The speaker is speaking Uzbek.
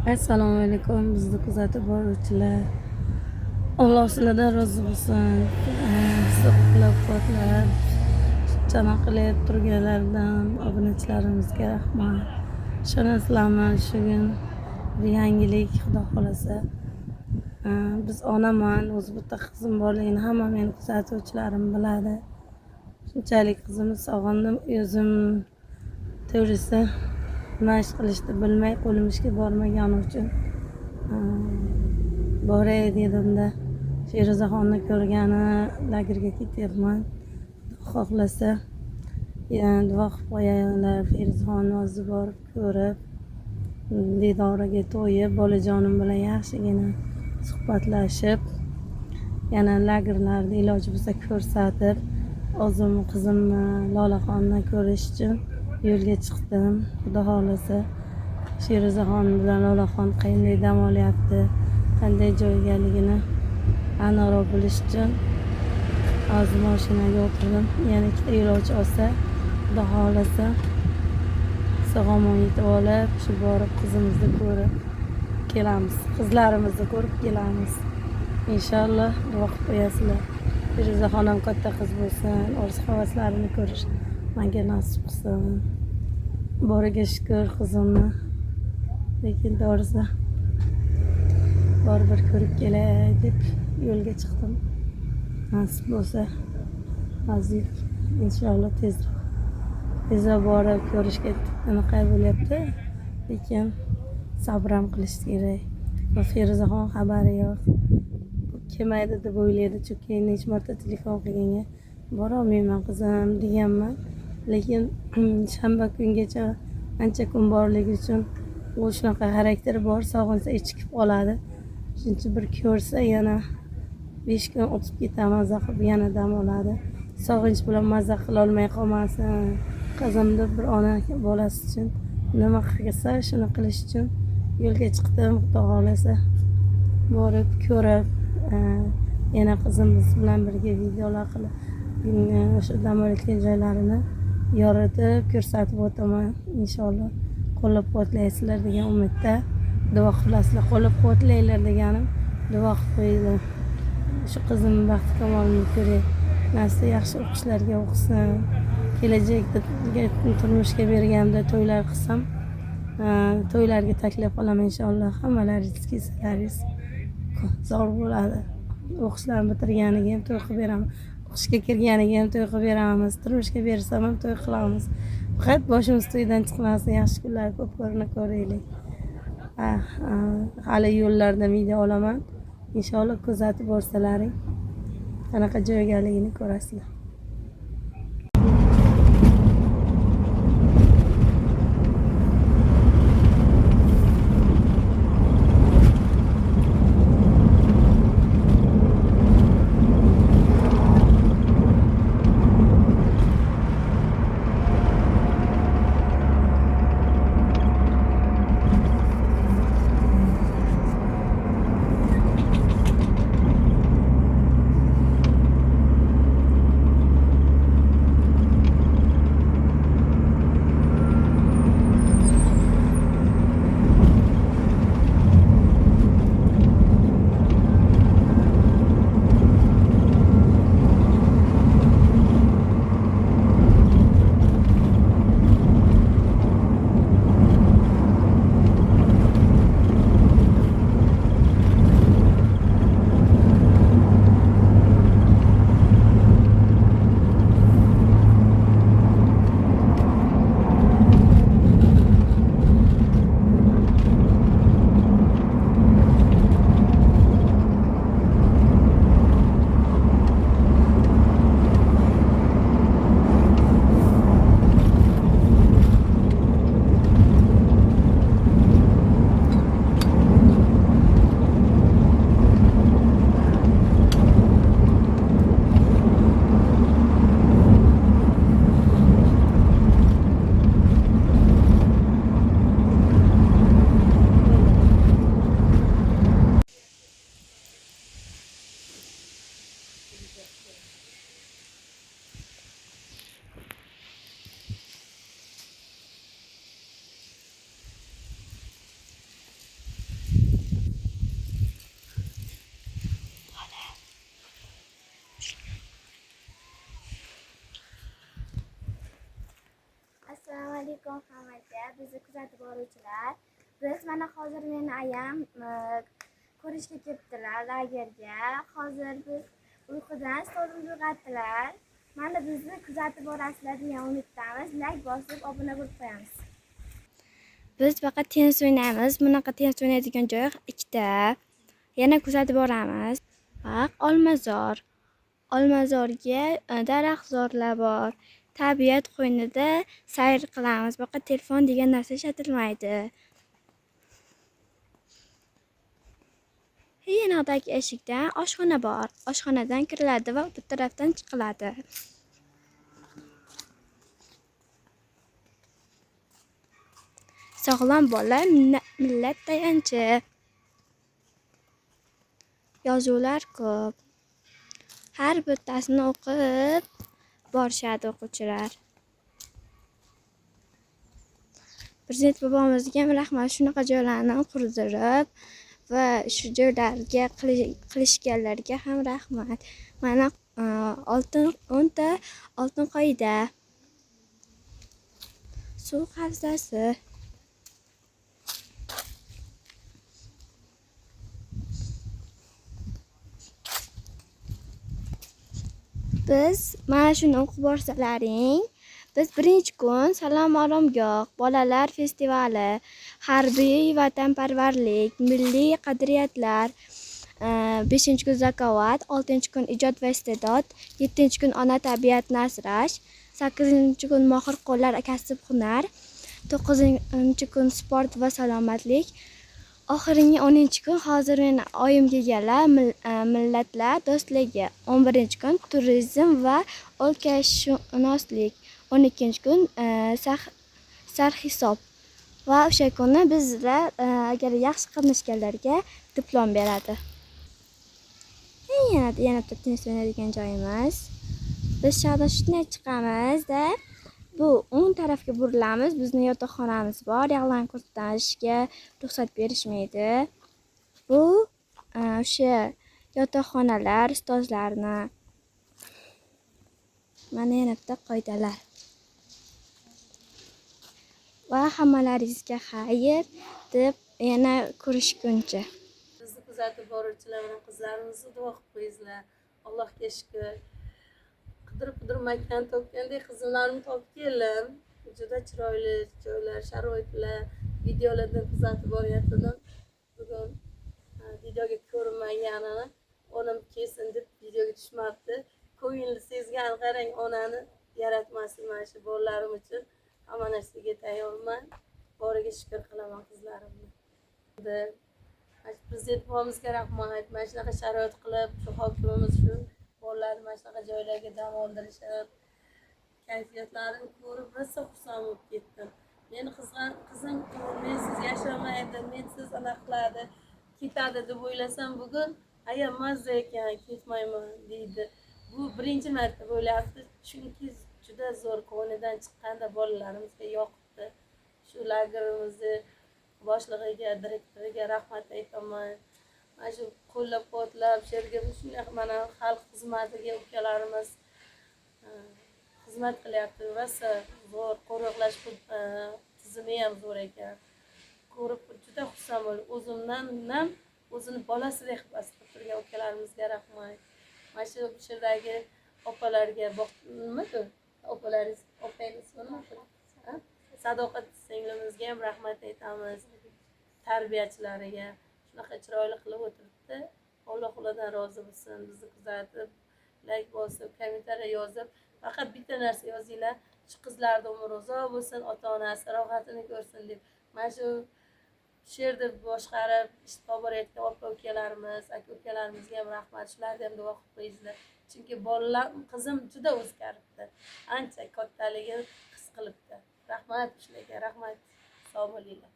Assalomu alaykum, bizni kuzatib boruvchilar. Alloh sizlardan rozi bo'lsin. Bizni qo'llab-quvvatlab, chana qilib turganlardan obunachilarimizga rahmat. Ishonasizlarmi, shu kun bir yangilik, xudo xolasa. Biz onaman, o'zi bitta qizim borligini hamma meni kuzatuvchilarim biladi. Shunchalik qizimni sog'indim, o'zim to'g'risi nima ish qilishni bilmay qo'lim ishga bormagani uchun boray dedimda Feruzaxonni ko'rgani lagerga ketyapman. Xudo xohlasa duo qilib qo'yinglar, Feruzaxonni o'zi borib ko'rib didoriga to'yib bolajonim bilan yaxshigina suhbatlashib yana lagerlarni iloji bo'lsa ko'rsatib o'zim qizimni Lolaxonni ko'rish uchun yo'lga chiqdim. Xudo xohlasa Feruzaxon bilan Lolaxon qanday dam olyapti, qanday joygaligini aniqroq bilish uchun hozir mashinaga o'tirdim. Yana ikkita yo'lovchi olsa, Xudo xohlasa Sog'omon yetib olib, shu borib qizimizni ko'rib kelamiz. Qizlarimizni ko'rib kelamiz. Inshaalloh duo qilib qo'yasizlar. Feruzaxon ham katta qiz bo'lsin, orzu-havaslarini ko'rish menga nasib qilsin. Boriga shukr qizimni. Lekin to'g'risi baribir ko'rib kelay deb yo'lga chiqdim. Nasib bo'lsa hozir inshaalloh tezroq borib ko'rishga anaqa bo'lyapti. Lekin sabr ham qilish kerak. Va Feruzaxon xabari yo'q. Kelmaydi deb o'ylaydi, chunki necha marta telefon qilganga borolmayman qizim deganman. Lekin shanba kungacha ancha kun borligi uchun u shunaqa xarakteri bor, sog'insa ichikib qoladi. Shuning uchun bir ko'rsa yana 5 kun o'tib ketadi, maza qilib yana dam oladi. Sog'inch bilan maza qilolmay qolmasin. Qizimni bir ona bolasi uchun nima qilsa shuni qilish uchun yo'lga chiqdim. Xudo xohlasa borib ko'rib yana qizimiz bilan birga videolar qilib o'sha dam olayotgan joylarini yoritib ko'rsatib o'taman. Inshaalloh qo'llab-quvvatlaysizlar degan umidda duo qilasizlar. Qo'llab-quvvatlanglar deganim duo qilib qo'yinglar. Shu qizimning baxti kamolini ko'ray. Nasib yaxshi o'qishlarga o'qisin. Kelajakda turmushga berganimda to'ylar qilsam, to'ylarga taklif qilaman inshaalloh. Hammalaringiz kelsangiz zo'r bo'ladi. O'qishlarni bitirganiga ham to'y qilib beraman. O'qishga kirganiga ham to'y qilib beramiz. Turmushga bersam ham to'y qilamiz. Faqat boshimiz to'ydan chiqmasin. Yaxshi kunlar ko'p ko'raylik. Hali yo'llarda video olaman. Inshaalloh kuzatib borsalaring qanaqa joygaligini ko'rasizlar. alaykum hammaga, bizni kuzatib boruvchilar. Biz mana hozir meni ayam ko'rishga ketdilar lagerga. Hozir biz uyqudan stolimizni uyg'otdilar. Mana bizni kuzatib borasizlar degan umiddamiz. Like bosib, obuna bo'lib qo'yamiz. Biz faqat tennis o'ynaymiz. Bunaqa tennis o'ynaydigan joy ikkita. Yana kuzatib boramiz. Baq Olmazor. Olmazorga daraxtzorlar bor. Tabiat qo'ynida sayr qilamiz. Faqat telefon degan narsa ishlatilmaydi. Yanadagi eshikdan oshxona bor. Oshxonadan kiriladi va bu tarafdan chiqiladi. Sog'lom bola millat tayanchi. Yozuvlar ko'p. Har bittasini o'qib borishadi o'quvchilar. Prezident bobomizga ham rahmat, shunaqa joylarni qurdirib va shu joylarga qilishganlarga ham rahmat. Mana 10 ta oltin qoida. Suv havzasi. Biz mana shuni o'qib borsalaring, biz birinchi kun Salom oromgoh, bolalar festivali, harbiy vatanparvarlik, milliy qadriyatlar, 5-kun zakovat, 6-kun ijod va iste'dod, 7-kun ona tabiatni asrash, 8-kun mohir qo'llar kasb hunar, 9-kun sport va salomatlik, oxirgi 10-kun hozir meni oyim kelganlar millatlar do'stligi, 11-kun turizm va o'lkashunoslik, 12-kun sarhisob va o'sha kuni bizlar agar yaxshi qatnashganlarga diplom beradi. Yana tennis o'ynaydigan joyimiz. Biz shahardan shunday chiqamiz-da, bu o'ng tarafga burilamiz. Bizning yotoqxonamiz bor. Yag'lan ko'rsatishga ruxsat berishmaydi. Bu o'sha yotoqxonalar ustozlarni. Mana yana bitta qoidalar. Va hammalaringizga xayr deb yana ko'rishguncha. Bizni kuzatib boruvchilar va qizlarimizni duo qilib qo'yinglar. Allohga shukr. Qidirib topgandek qizimlarni topib keldim. Juda chiroyli joylar, sharoitlar, videolardan kuzatib boryaptim. Bugun videoga ko'rinmaganini onam kelsin deb videoga tushmabdi. Ko'ngli sezgan qarang, onani yaratmasin mana shu bolalarim uchun. Hamma narsaga tayyorman. Boriga shukr qilaman qizlarimni. Prezident bobomizga rahmat. Mana shunaqa sharoit qilib, shu hokimimiz shu bolalarni mana shunaqa joylarga dam oldirishib, kayfiyatlarini ko'rib rosa xursand bo'lib ketdim. Meni qizim mensiz yashamaydi, mensiz anaqa qiladi, ketadi deb o'ylasam, bugun ayam mazza ekan, ketmayman deydi. Bu birinchi marta bo'lyapti, chunki juda zo'r ko'ngildan chiqqanda bolalarimizga yoqibdi. Shu lagerimizni boshlig'iga, direktoriga rahmat aytaman. Mana shu qo'llab-quvvatlab, sherga shunday mana xalq xizmatiga ukalarimiz xizmat qilyapti. Rosa zo'r, qo'riqlash tizimi ham zo'r ekan. Ko'rib juda xursand bo'ldim. O'zimdan ham o'zini bolasidek his qilib turgan ukalarimizga rahmat. Mana shu sherdagi opalarga nimadir? Opalaringiz, opangiz nima? Sadoqat singlimizga ham rahmat aytamiz. Tarbiyachilariga shunaqa chiroyli qilib o'tiribdi. Alloh ulardan rozi bo'lsin. Bizni kuzatib, like bosib, kommentariya yozib, faqat bitta narsa yozinglar. Shu qizlarning umri uzoq bo'lsin, ota-onasi rohatini ko'rsin deb. Mana shu she'rni boshqarib ish borayotgan opa-ukalarimiz, aka-ukalarimizga ham rahmat. Shularga ham duo qilib qo'yinglar. Chunki bolalar, qizim juda o'zgaribdi. Ancha kattaligini his qilibdi. Rahmat shularga, rahmat. Sog' bo'linglar.